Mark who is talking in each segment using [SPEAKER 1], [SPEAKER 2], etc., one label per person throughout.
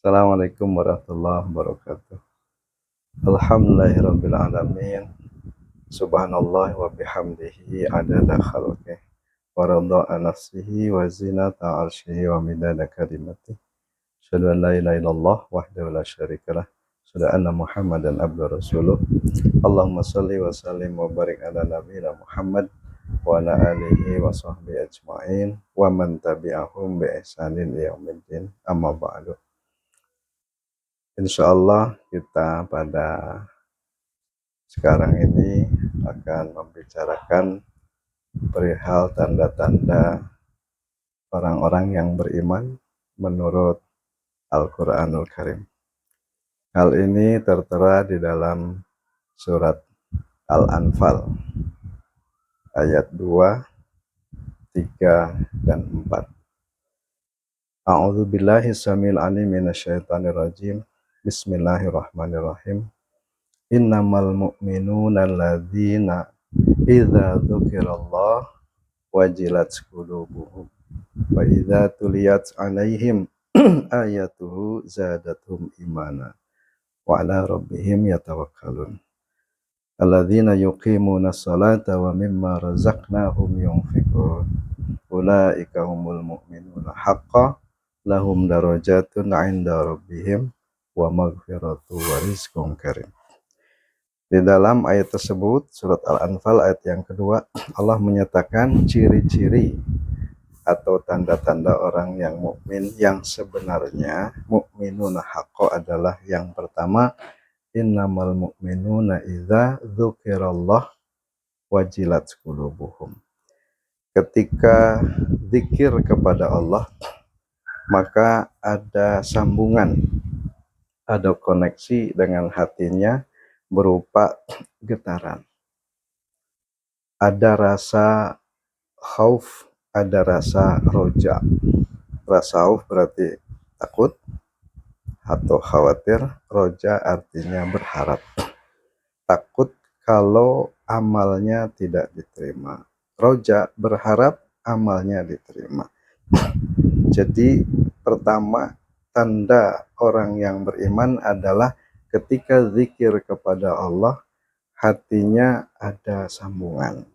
[SPEAKER 1] Assalamualaikum warahmatullahi wabarakatuh. Alhamdulillahirabbil alamin. Subhanallah wa bihamdihi adada khalqih wa rada'a nafsihi wa zinata 'arsyihi wa midada kalimatihi. Asyhadu an la ilaha illallah wahdahu la syarikalah. Asyhadu anna Muhammadan abduhu rasuluh. Allahumma shalli wa sallim wa barik ala nabiyina Muhammad wa ala alihi wa sahbihi ajma'in wa man tabi'ahum bi ihsanin ila yaumiddin. Amma ba'du. Insyaallah kita pada sekarang ini akan membicarakan perihal tanda-tanda orang-orang yang beriman menurut Al-Quranul Karim. Hal ini tertera di dalam surat Al-Anfal ayat 2, 3, dan 4. A'udzubillahi samil alim minasyaitonir rajim. Bismillahirrahmanirrahim. Innamal mu'minuna alladzina idza dzukirallah wajilat qulubuhum wa idza tuliyat 'alaihim ayatuhu zadatuhum imana wa 'ala rabbihim yatawakkalun. Alladzina yuqimunas salata wa mimma razaqnahum yunfiqun. Ulaika humul mu'minuna haqqan lahum darajatun 'inda rabbihim wa maghfiratu wa rizqun karim. Di dalam ayat tersebut, surat Al-Anfal ayat yang kedua, Allah menyatakan ciri-ciri atau tanda-tanda orang yang mukmin yang sebenarnya. Mukminuna haqqo adalah yang pertama, innamal mu'minuna idza dzukirallah wajilat qulubuhum. Ketika zikir kepada Allah, maka ada sambungan, ada koneksi dengan hatinya berupa getaran. Ada rasa khauf, ada rasa roja. Rasa khauf berarti takut atau khawatir, roja artinya berharap. Takut kalau amalnya tidak diterima. Roja berharap amalnya diterima. Jadi pertama, tanda orang yang beriman adalah ketika zikir kepada Allah, hatinya ada sambungan.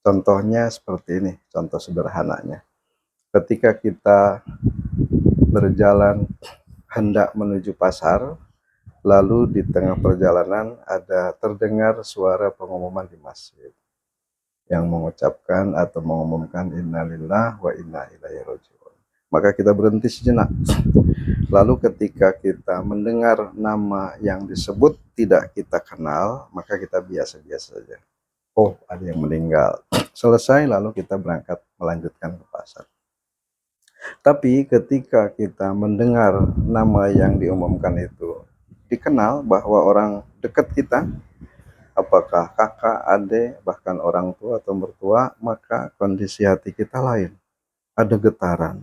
[SPEAKER 1] Contohnya seperti ini, contoh sederhananya. Ketika kita berjalan hendak menuju pasar, lalu di tengah perjalanan ada terdengar suara pengumuman di masjid yang mengucapkan atau mengumumkan innalillah wa inna ilaihi raji'un. Maka kita berhenti sejenak. Lalu ketika kita mendengar nama yang disebut tidak kita kenal, maka kita biasa-biasa saja. Oh, ada yang meninggal. Selesai, lalu kita berangkat melanjutkan ke pasar. Tapi ketika kita mendengar nama yang diumumkan itu dikenal bahwa orang dekat kita, apakah kakak, adik, bahkan orang tua atau mertua, maka kondisi hati kita lain. Ada getaran,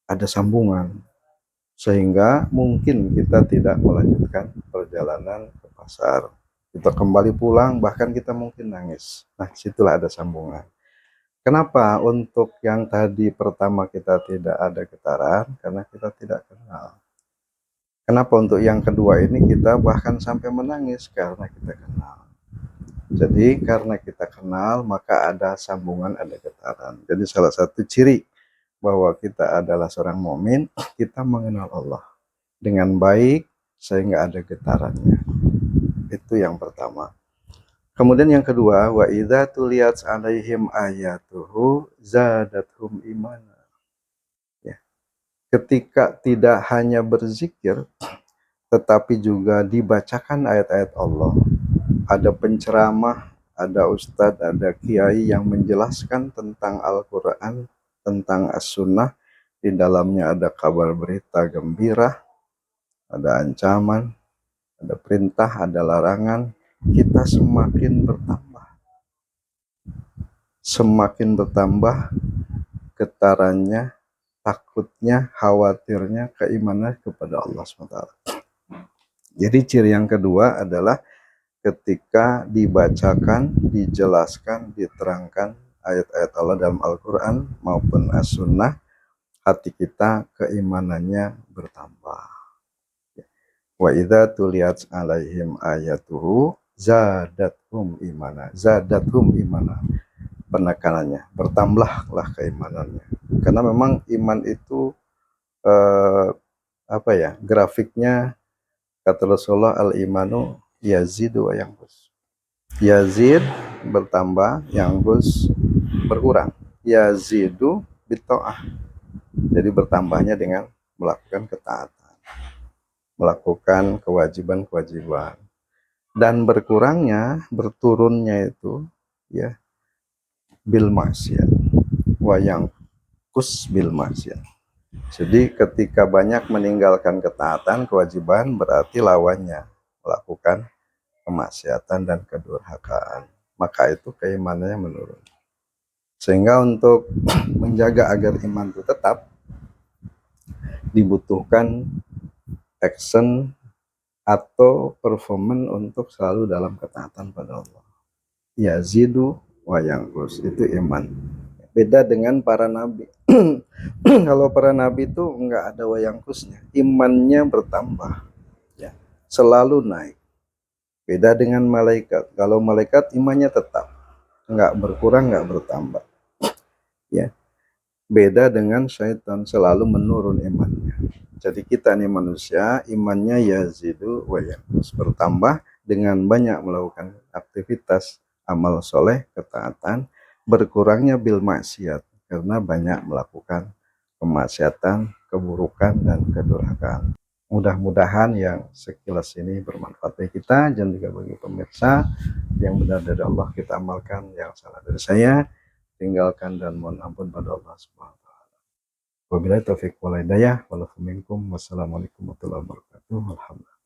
[SPEAKER 1] ada sambungan, sehingga mungkin kita tidak melanjutkan perjalanan ke pasar. Kita kembali pulang, bahkan kita mungkin nangis. Nah, situlah ada sambungan. Kenapa untuk yang tadi pertama kita tidak ada getaran? Karena kita tidak kenal. Kenapa untuk yang kedua ini kita bahkan sampai menangis? Karena kita kenal. Jadi karena kita kenal, maka ada sambungan, ada getaran. Jadi salah satu ciri bahwa kita adalah seorang mukmin, kita mengenal Allah dengan baik sehingga ada getarannya. Itu yang pertama. Kemudian yang kedua, wa idza tuliyat 'alaihim ayatuhu zadatuhum imana. Ya. Ketika tidak hanya berzikir tetapi juga dibacakan ayat-ayat Allah. Ada penceramah, ada ustadz, ada kiai yang menjelaskan tentang Al-Qur'an, tentang As-Sunnah. Di dalamnya ada kabar berita gembira, ada ancaman, ada perintah, ada larangan. Kita semakin bertambah getarannya, takutnya, khawatirnya, keimanan kepada Allah SWT. Jadi ciri yang kedua adalah ketika dibacakan, dijelaskan, diterangkan ayat-ayat Allah dalam Al-Quran maupun As-Sunnah, hati kita keimanannya bertambah. Wa idza tuliyat alaihim ayatuhu zadathum imana, penekanannya bertambahlah keimanannya, karena memang iman itu eh, apa ya, grafiknya kata Rasulullah, al imanu yazidu wa yanqus. Yazid bertambah, yanqus berkurang. Yazidu bitta'ah, jadi bertambahnya dengan melakukan ketaatan, melakukan kewajiban-kewajiban, dan berkurangnya, berturunnya itu ya bil maksiat, wayang kus bil maksiat. Jadi ketika banyak meninggalkan ketaatan, kewajiban, berarti lawannya melakukan kemaksiatan dan kedurhakaan, maka itu keimanannya menurun. Sehingga untuk menjaga agar iman itu tetap, dibutuhkan action atau performance untuk selalu dalam ketaatan pada Allah. Yazidu wa yanqus, itu iman. Beda dengan para nabi. Kalau para nabi itu enggak ada wayangkusnya, imannya bertambah, ya, selalu naik. Beda dengan malaikat. Kalau malaikat imannya tetap, enggak berkurang, enggak bertambah. Ya, beda dengan syaitan, selalu menurun imannya. Jadi kita nih manusia, imannya yazidu wa yanqus, bertambah dengan banyak melakukan aktivitas amal soleh, ketaatan, berkurangnya bil maksiat karena banyak melakukan kemaksiatan, keburukan, dan kedurhakaan. Mudah-mudahan yang sekilas ini bermanfaat bagi kita dan juga bagi pemirsa. Yang benar dari Allah kita amalkan, yang salah dari saya tinggalkan dan mohon ampun pada Allah Subhanahu wa taala. Wabillahi taufiq wal hidayah. Wassalamualaikum warahmatullahi wabarakatuh. Alhamdulillah.